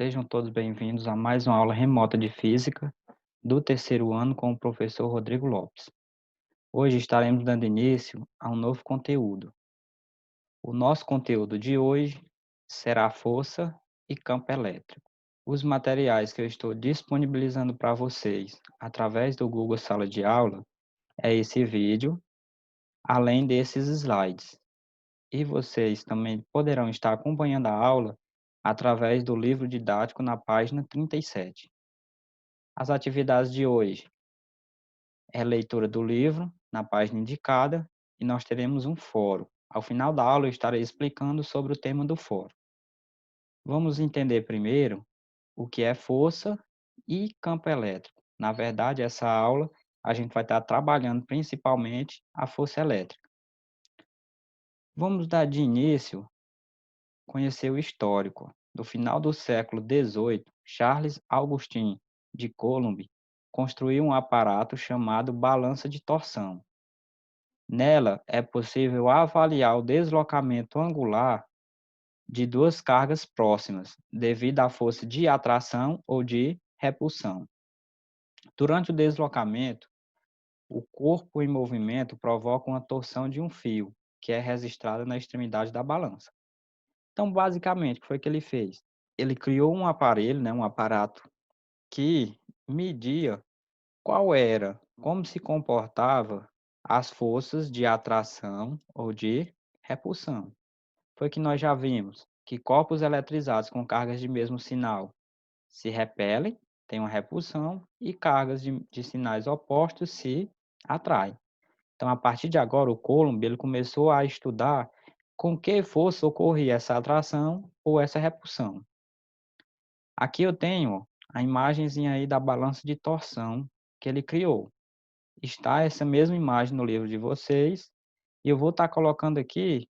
Sejam todos bem-vindos a mais uma aula remota de física do terceiro ano com o professor Rodrigo Lopes. Hoje estaremos dando início a um novo conteúdo. O nosso conteúdo de hoje será força e campo elétrico. Os materiais que eu estou disponibilizando para vocês através do Google Sala de Aula é esse vídeo, além desses slides. E vocês também poderão estar acompanhando a aula através do livro didático na página 37. As atividades de hoje é leitura do livro na página indicada e nós teremos um fórum. Ao final da aula eu estarei explicando sobre o tema do fórum. Vamos entender primeiro o que é força e campo elétrico. Na verdade, essa aula a gente vai estar trabalhando principalmente a força elétrica. Vamos dar de início conhecer o histórico. Do final do século XVIII, Charles Augustin de Coulomb construiu um aparato chamado balança de torção. Nela é possível avaliar o deslocamento angular de duas cargas próximas, devido à força de atração ou de repulsão. Durante o deslocamento, o corpo em movimento provoca uma torção de um fio, que é registrada na extremidade da balança. Então, basicamente, o que foi que ele fez? Ele criou um aparelho, um aparato que media como se comportava as forças de atração ou de repulsão. Foi que nós já vimos que corpos eletrizados com cargas de mesmo sinal se repelem, têm uma repulsão, e cargas de sinais opostos se atraem. Então, a partir de agora, o Coulomb ele começou a estudar com que força ocorria essa atração ou essa repulsão. Aqui eu tenho a imagenzinha aí da balança de torção que ele criou. Está essa mesma imagem no livro de vocês, e eu vou estar colocando aqui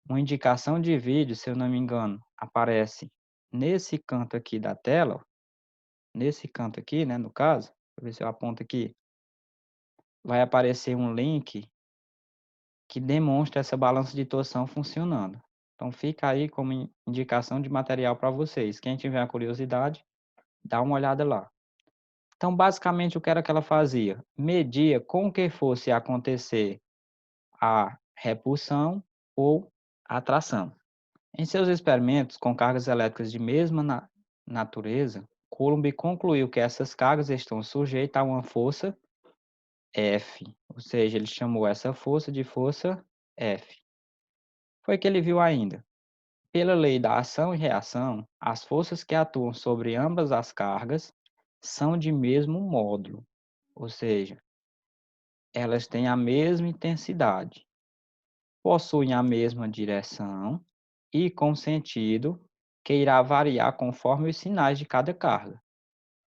uma indicação de vídeo, se eu não me engano, aparece nesse canto aqui da tela, ó, nesse canto aqui, no caso, deixa eu ver se eu aponto aqui, vai aparecer um link que demonstra essa balança de torção funcionando. Então fica aí como indicação de material para vocês. Quem tiver a curiosidade, dá uma olhada lá. Então, basicamente, o que era que ela fazia? Media com que fosse acontecer a repulsão ou atração. Em seus experimentos com cargas elétricas de mesma natureza, Coulomb concluiu que essas cargas estão sujeitas a uma força F, ou seja, ele chamou essa força de força F. Foi que ele viu ainda. Pela lei da ação e reação, as forças que atuam sobre ambas as cargas são de mesmo módulo, ou seja, elas têm a mesma intensidade, possuem a mesma direção e com sentido que irá variar conforme os sinais de cada carga.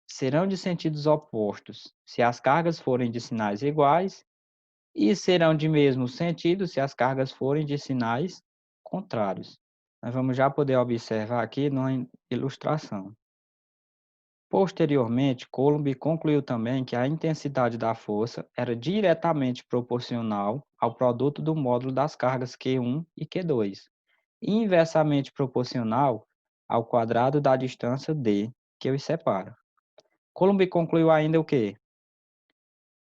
Serão de sentidos opostos se as cargas forem de sinais iguais e serão de mesmo sentido se as cargas forem de sinais contrários. Nós vamos já poder observar aqui na ilustração. Posteriormente, Coulomb concluiu também que a intensidade da força era diretamente proporcional ao produto do módulo das cargas Q1 e Q2, e inversamente proporcional ao quadrado da distância d que os separa. Coulomb concluiu ainda o quê?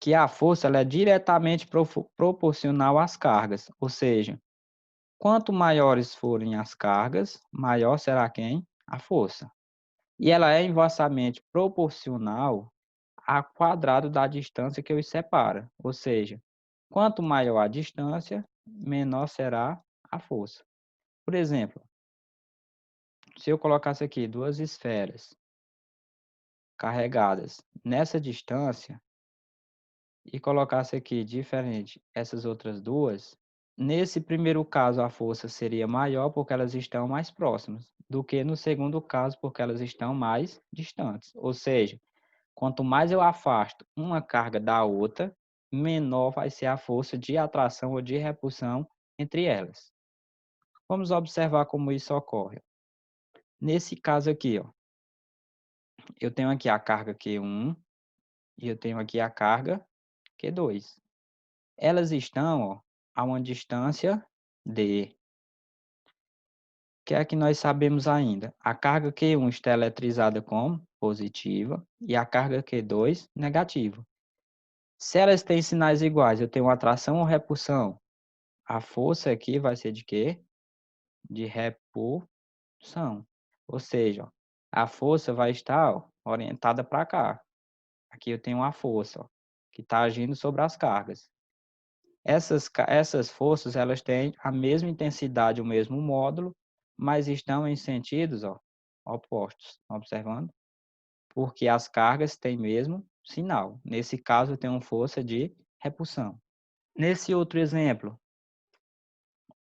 Que a força ela é diretamente proporcional às cargas, ou seja, quanto maiores forem as cargas, maior será quem? A força. E ela é inversamente proporcional ao quadrado da distância que os separa, ou seja, quanto maior a distância, menor será a força. Por exemplo, se eu colocasse aqui duas esferas carregadas nessa distância e colocasse aqui diferente essas outras duas, nesse primeiro caso a força seria maior porque elas estão mais próximas, do que no segundo caso porque elas estão mais distantes. Ou seja, quanto mais eu afasto uma carga da outra, menor vai ser a força de atração ou de repulsão entre elas. Vamos observar como isso ocorre. Nesse caso aqui, ó, eu tenho aqui a carga Q1 e eu tenho aqui a carga Q2. Elas estão, ó, a uma distância D. que é que nós sabemos ainda? A carga Q1 está eletrizada como positiva e a carga Q2 negativa. Se elas têm sinais iguais, eu tenho atração ou repulsão? A força aqui vai ser de quê? De repulsão. Ou seja, ó, a força vai estar ó, orientada para cá. Aqui eu tenho uma força ó, que está agindo sobre as cargas. Essas forças elas têm a mesma intensidade, o mesmo módulo, mas estão em sentidos ó, opostos. Observando? Porque as cargas têm mesmo sinal. Nesse caso, eu tenho força de repulsão. Nesse outro exemplo,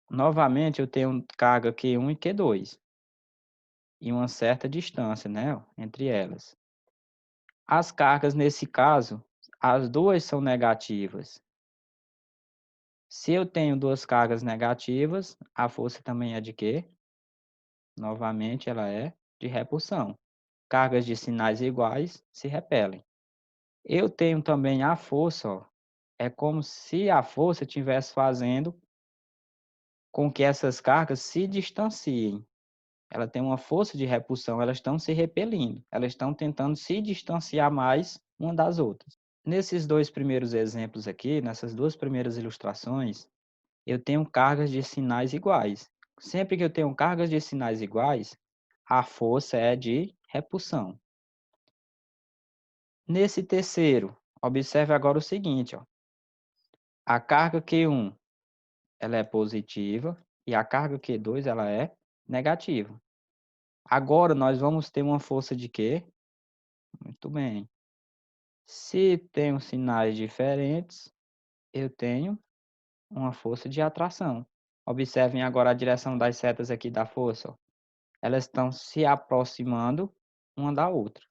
novamente eu tenho carga Q1 e Q2 e uma certa distância, né, ó, entre elas. As cargas nesse caso, as duas são negativas. Se eu tenho duas cargas negativas, a força também é de quê? Novamente, ela é de repulsão. Cargas de sinais iguais se repelem. Eu tenho também a força, ó, é como se a força estivesse fazendo com que essas cargas se distanciem. Ela tem uma força de repulsão, elas estão se repelindo, elas estão tentando se distanciar mais uma das outras. Nesses dois primeiros exemplos aqui, nessas duas primeiras ilustrações, eu tenho cargas de sinais iguais. Sempre que eu tenho cargas de sinais iguais, a força é de repulsão. Nesse terceiro, observe agora o seguinte, ó. A carga Q1, ela é positiva e a carga Q2, ela é negativa. Agora nós vamos ter uma força de quê? Muito bem. Se tenho sinais diferentes, eu tenho uma força de atração. Observem agora a direção das setas aqui da força, ó. Elas estão se aproximando uma da outra.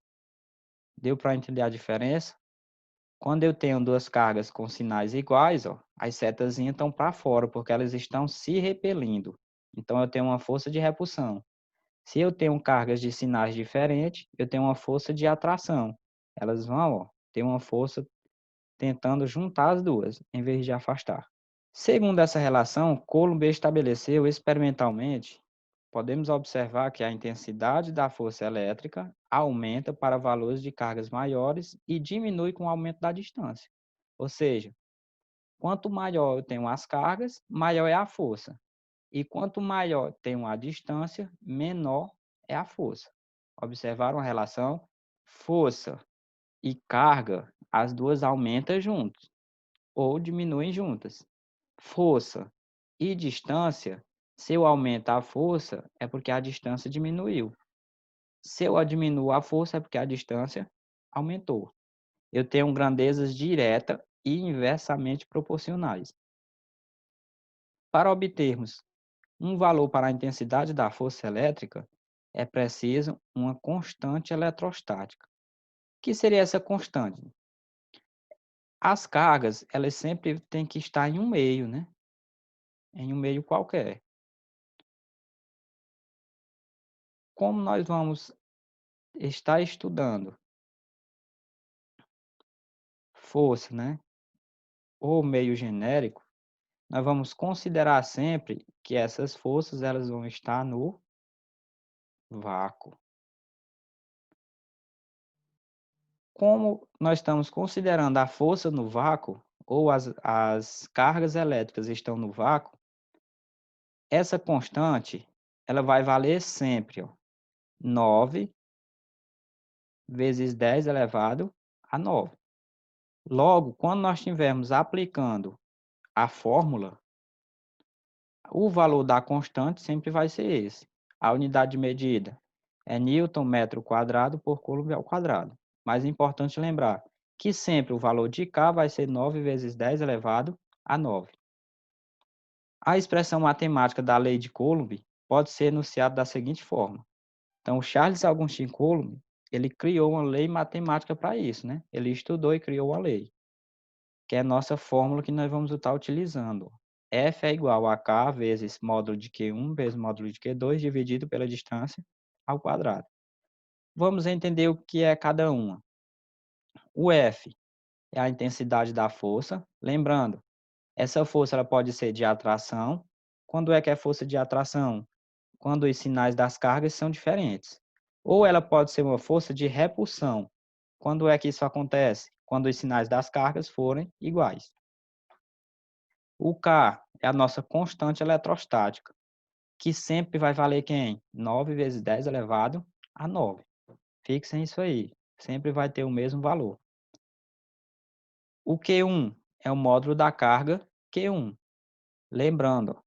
Deu para entender a diferença? Quando eu tenho duas cargas com sinais iguais, ó, as setas estão para fora, porque elas estão se repelindo. Então, eu tenho uma força de repulsão. Se eu tenho cargas de sinais diferentes, eu tenho uma força de atração. Elas vão, ó, ter uma força tentando juntar as duas, em vez de afastar. Segundo essa relação, Coulomb estabeleceu experimentalmente, podemos observar que a intensidade da força elétrica aumenta para valores de cargas maiores e diminui com o aumento da distância. Ou seja, quanto maior eu tenho as cargas, maior é a força. E quanto maior tenho a distância, menor é a força. Observaram a relação? Força e carga, as duas aumentam juntos ou diminuem juntas. Força e distância, se eu aumentar a força, é porque a distância diminuiu. Se eu diminuo a força, é porque a distância aumentou. Eu tenho grandezas direta e inversamente proporcionais. Para obtermos um valor para a intensidade da força elétrica, é preciso uma constante eletrostática. O que seria essa constante? As cargas, elas sempre têm que estar em um meio, né? Em um meio qualquer. Como nós vamos estar estudando força, né? Ou meio genérico, nós vamos considerar sempre que essas forças elas vão estar no vácuo. Como nós estamos considerando a força no vácuo, ou as cargas elétricas estão no vácuo, essa constante ela vai valer sempre ó, 9 vezes 10 elevado a 9. Logo, quando nós estivermos aplicando a fórmula, o valor da constante sempre vai ser esse. A unidade de medida é Newton metro quadrado por Coulomb ao quadrado. Mas é importante lembrar que sempre o valor de K vai ser 9 vezes 10 elevado a 9. A expressão matemática da lei de Coulomb pode ser enunciada da seguinte forma. Então, Charles Augustin Coulomb, ele criou uma lei matemática para isso, né? Ele estudou e criou a lei, que é a nossa fórmula que nós vamos estar utilizando. F é igual a K vezes módulo de Q1 vezes módulo de Q2 dividido pela distância ao quadrado. Vamos entender o que é cada uma. O F é a intensidade da força. Lembrando, essa força ela pode ser de atração. Quando é que é força de atração? quando os sinais das cargas são diferentes. Ou ela pode ser uma força de repulsão. Quando é que isso acontece? Quando os sinais das cargas forem iguais. O K é a nossa constante eletrostática, que sempre vai valer quem? 9 vezes 10 elevado a 9. Fixem isso aí. Sempre vai ter o mesmo valor. O Q1 é o módulo da carga Q1. Lembrando,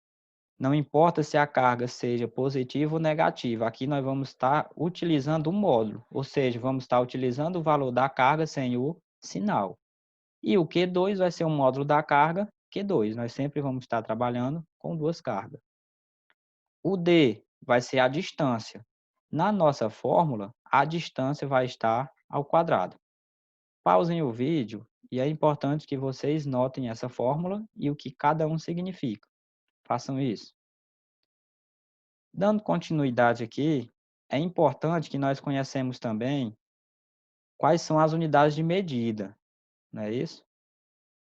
não importa se a carga seja positiva ou negativa, aqui nós vamos estar utilizando o módulo, ou seja, vamos estar utilizando o valor da carga sem o sinal. E o Q2 vai ser o módulo da carga Q2, nós sempre vamos estar trabalhando com duas cargas. O D vai ser a distância. Na nossa fórmula, a distância vai estar ao quadrado. Pausem o vídeo e é importante que vocês notem essa fórmula e o que cada um significa. Façam isso. Dando continuidade aqui, é importante que nós conhecemos também quais são as unidades de medida, não é isso?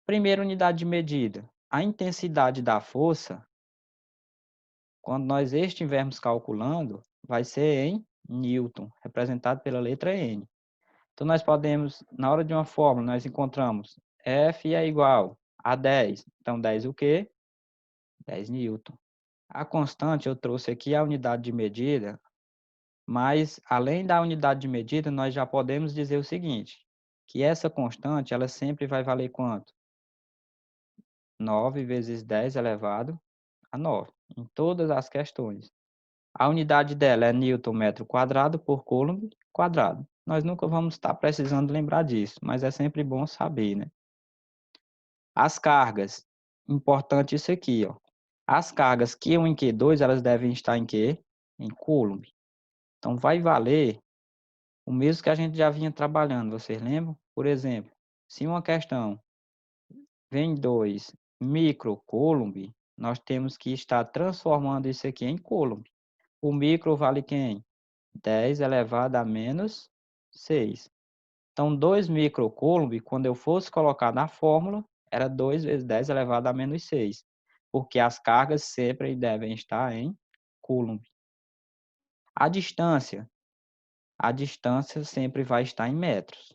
Primeira unidade de medida, a intensidade da força, quando nós estivermos calculando, vai ser em Newton, representado pela letra N. Então, nós podemos, na hora de uma fórmula, nós encontramos F é igual a 10. Então, 10 o quê? 10 newton. A constante eu trouxe aqui a unidade de medida, mas além da unidade de medida, nós já podemos dizer o seguinte, que essa constante, ela sempre vai valer quanto? 9 vezes 10 elevado a 9, em todas as questões. A unidade dela é Newton metro quadrado por Coulomb quadrado. Nós nunca vamos estar precisando lembrar disso, mas é sempre bom saber, né? As cargas, importante isso aqui, ó. As cargas Q1 e Q2, elas devem estar em quê? Em Coulomb. Então, vai valer o mesmo que a gente já vinha trabalhando, vocês lembram? Por exemplo, se uma questão vem 2 microcoulomb, nós temos que estar transformando isso aqui em coulomb. O micro vale quem? 10 elevado a menos 6. Então, 2 microcoulomb, quando eu fosse colocar na fórmula, era 2 vezes 10 elevado a menos 6, porque as cargas sempre devem estar em coulomb. A distância sempre vai estar em metros.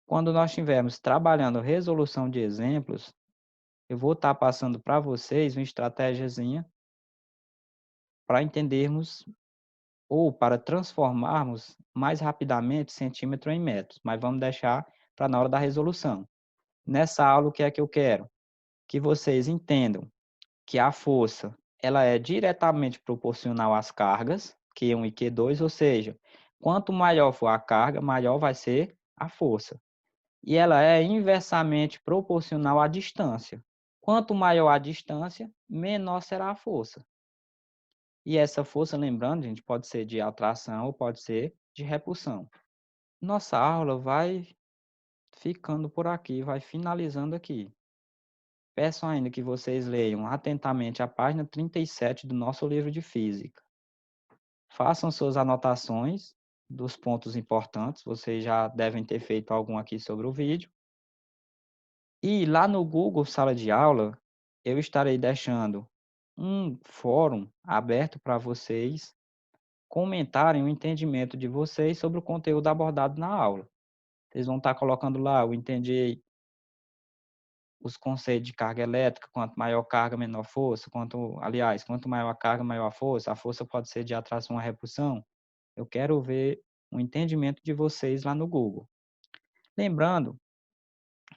Quando nós estivermos trabalhando resolução de exemplos, eu vou estar passando para vocês uma estratégiazinha para entendermos ou para transformarmos mais rapidamente centímetro em metros, mas vamos deixar para na hora da resolução. Nessa aula, o que é que eu quero? Que vocês entendam que a força ela é diretamente proporcional às cargas, Q1 e Q2, ou seja, quanto maior for a carga, maior vai ser a força. E ela é inversamente proporcional à distância. Quanto maior a distância, menor será a força. E essa força, lembrando, gente, pode ser de atração ou pode ser de repulsão. Nossa aula vai ficando por aqui, vai finalizando aqui. Peço ainda que vocês leiam atentamente a página 37 do nosso livro de física. Façam suas anotações dos pontos importantes, vocês já devem ter feito algum aqui sobre o vídeo. E lá no Google Sala de Aula, eu estarei deixando um fórum aberto para vocês comentarem o entendimento de vocês sobre o conteúdo abordado na aula. Vocês vão estar colocando lá, eu entendi os conceitos de carga elétrica, quanto maior carga, menor força, quanto maior a carga, maior a força pode ser de atração ou repulsão. Eu quero ver o entendimento de vocês lá no Google. Lembrando,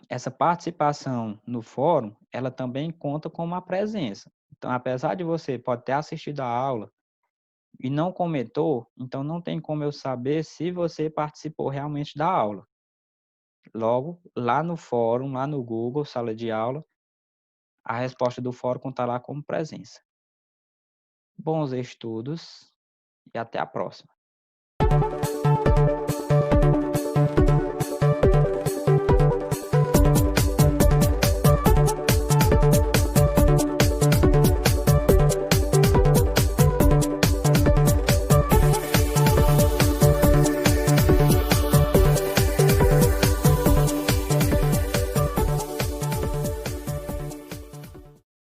essa participação no fórum, ela também conta com uma presença. Então, apesar de você pode ter assistido a aula e não comentou, então não tem como eu saber se você participou realmente da aula. Logo, lá no fórum, lá no Google, sala de aula, a resposta do fórum contará como presença. Bons estudos e até a próxima.